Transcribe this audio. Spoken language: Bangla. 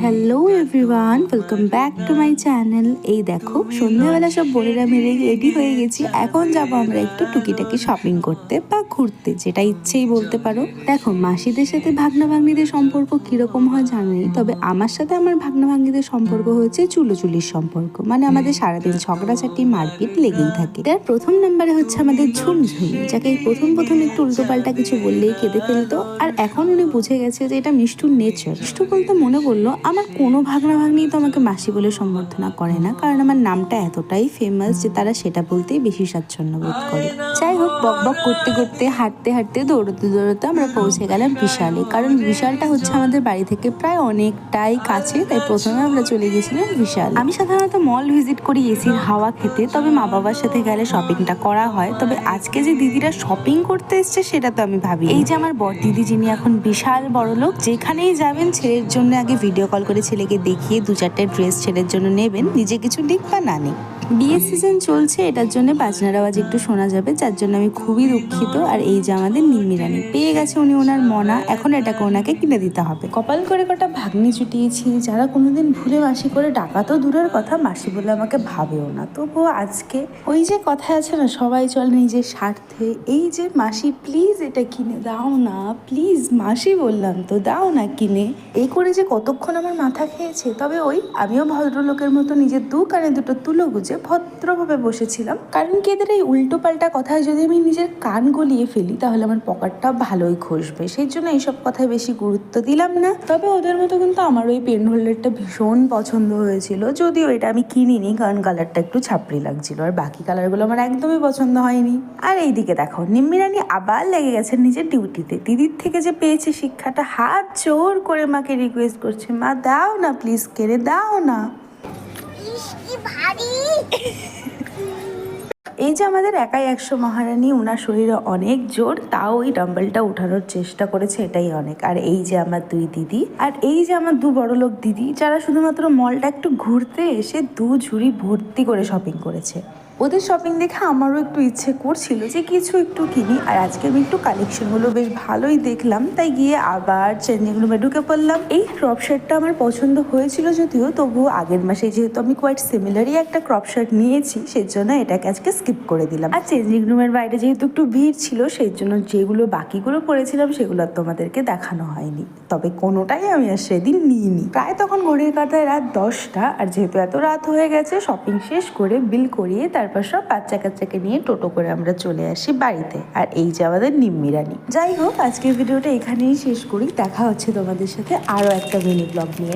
Hello everyone, welcome back to my channel. এই দেখো সন্ধ্যাবেলা সব বোনেরা মিলে রেডি হয়ে গেছি। এখন যাবো আমরা একটু টুকিটাকি শপিং করতে বা ঘুরতে, যেটা ইচ্ছেই বলতে পারো। দেখো, মাসিদের সাথে ভাগনা ভাগ্নিদের সম্পর্ক কিরকম হয় জানোই, তবে আমার সাথে আমার ভাগনা ভাগ্নিদের সম্পর্ক হচ্ছে চুলোচুলির সম্পর্ক। মানে আমাদের সারাদিন ঝগড়াঝাটি মারপিট লেগেই থাকে। তার প্রথম নাম্বারে হচ্ছে আমাদের ঝুমঝুমি, যাকে প্রথম একটু উল্টোপাল্টা কিছু বললেই কেঁদে ফেলতো। আর এখন উনি বুঝে গেছে যে এটা মিষ্টুর নেচার। মিষ্টু বলতে মনে বললো, আমার কোনো ভাগনা ভাগ্নি তো আমাকে মাসি বলে সম্বর্ধনা করে না, কারণ আমার নামটা এতটাই ফেমাস যে তারা সেটা বলতেই বেশি স্বাচ্ছন্দ্য বোধ করে। যাই হোক, বক বক করতে করতে হাঁটতে হাঁটতে দৌড়তে দৌড়তে আমরা পৌঁছে গেলাম বিশালে। কারণ বিশালটা হচ্ছে আমাদের বাড়ি থেকে প্রায় অনেকটাই কাছে, তাই প্রথমে আমরা চলে গেছিলাম বিশাল। আমি সাধারণত মল ভিজিট করি এসির হাওয়া খেতে, তবে মা বাবার সাথে গেলে শপিংটা করা হয়। তবে আজকে যে দিদিরা শপিং করতে এসছে সেটা তো আমি ভাবি। এই যে আমার বড় দিদি, যিনি এখন বিশাল বড় লোক, যেখানেই যাবেন ছেলের জন্য আগে ভিডিও কল করে ছেলেকে দেখিয়ে 2-4টে ড্রেস ছেলের জন্য নেবেন, নিজে কিছু নিক বা না নিক। বিয়ের সিজন চলছে, এটার জন্য বাজনার আওয়াজ একটু শোনা যাবে, যার জন্য আমি খুবই দুঃখিত। আর এই যে আমাদের নিম্মি রানী পেয়ে গেছে উনি ওনার মনা, এখন এটাকে ওনাকে কিনে দিতে হবে। কপাল করে কটা ভাগ্নি জুটিয়েছি, যারা কোনোদিন ভুলে মাসি করে ডাকা তো দূরের কথা, মাসি বলে আমাকে ভাবেও না। তবুও আজকে ওই যে কথা আছে না, সবাই চলে নিজের স্বার্থে। এই যে মাসি, প্লিজ এটা কিনে দাও না, প্লিজ মাসি বললাম তো, দাও না কিনে। এই করে যে কতক্ষণ আমার মাথা খেয়েছে। তবে ওই আমিও ভদ্রলোকের মতো নিজের দু কানে দুটো তুলো গুজে ভদ্রভাবে বসেছিলাম, কারণ কি এদের এই উল্টো পাল্টা কথায় যদি আমি নিজের কান গলিয়ে ফেলি তাহলে আমার পকেটটা ভালোই খসবে। সেই জন্য এইসব কথায় বেশি গুরুত্ব দিলাম না। তবে ওদের মতো কিন্তু আমার ওই পেন হোল্ডারটা ভীষণ পছন্দ হয়েছিল, যদিও এটা আমি কিনিনি, কারণ কালারটা একটু ছাপড়ি লাগছিল, আর বাকি কালারগুলো আমার একদমই পছন্দ হয়নি। আর এইদিকে দেখো, নিম্মি রানী আবার লেগে গেছেন নিজের ডিউটিতে। দিদির থেকে যে পেয়েছে শিক্ষাটা, হাত জোর করে মাকে রিকোয়েস্ট করছে, মা দাও না প্লিজ, কেড়ে দাও না। এই যে আমাদের একাই 100 মহারানী, ওনার শরীরে অনেক জোর, তাও ওই ডাম্বেলটা উঠানোর চেষ্টা করেছে, এটাই অনেক। আর এই যে আমার 2 দিদি, আর এই যে আমার 2 বড়লোক দিদি, যারা শুধুমাত্র মলটা একটু ঘুরতে এসে 2 ঝুড়ি ভর্তি করে শপিং করেছে। ওদের শপিং দেখে আমারও একটু ইচ্ছে করছিল যে কিছু একটু কিনি। আর আজকে আমি একটু কালেকশনগুলো বেশ ভালোই দেখলাম, তাই গিয়ে আবার চেঞ্জিং রুমে ঢুকে পড়লাম। এই ক্রপ শার্টটা আমার পছন্দ হয়েছিল যদিও, তবুও আগের মাসে যেহেতু আমি কোয়াইট সিমিলারই একটা ক্রপ শার্ট নিয়েছি, সেই জন্য এটাকে আজকে স্কিপ করে দিলাম। আর চেঞ্জিং রুমের বাইরে যেহেতু একটু ভিড় ছিল, সেই জন্য যেগুলো বাকিগুলো পরেছিলাম সেগুলো আর তোমাদেরকে দেখানো হয়নি। তবে কোনোটাই আমি আর সেদিন নিইনি। প্রায় তখন ঘড়ির কাঁটায় রাত 10টা, আর যেহেতু এত রাত হয়ে গেছে, শপিং শেষ করে বিল করিয়ে তারপর সব বাচ্চা কাচ্চাকে নিয়ে টোটো করে আমরা চলে আসি বাড়িতে। আর এই যে আমাদের নিম্মি রানী। যাই হোক, আজকের ভিডিওটা এখানেই শেষ করি। দেখা হচ্ছে তোমাদের সাথে আরও একটা মিনি ব্লগ নিয়ে।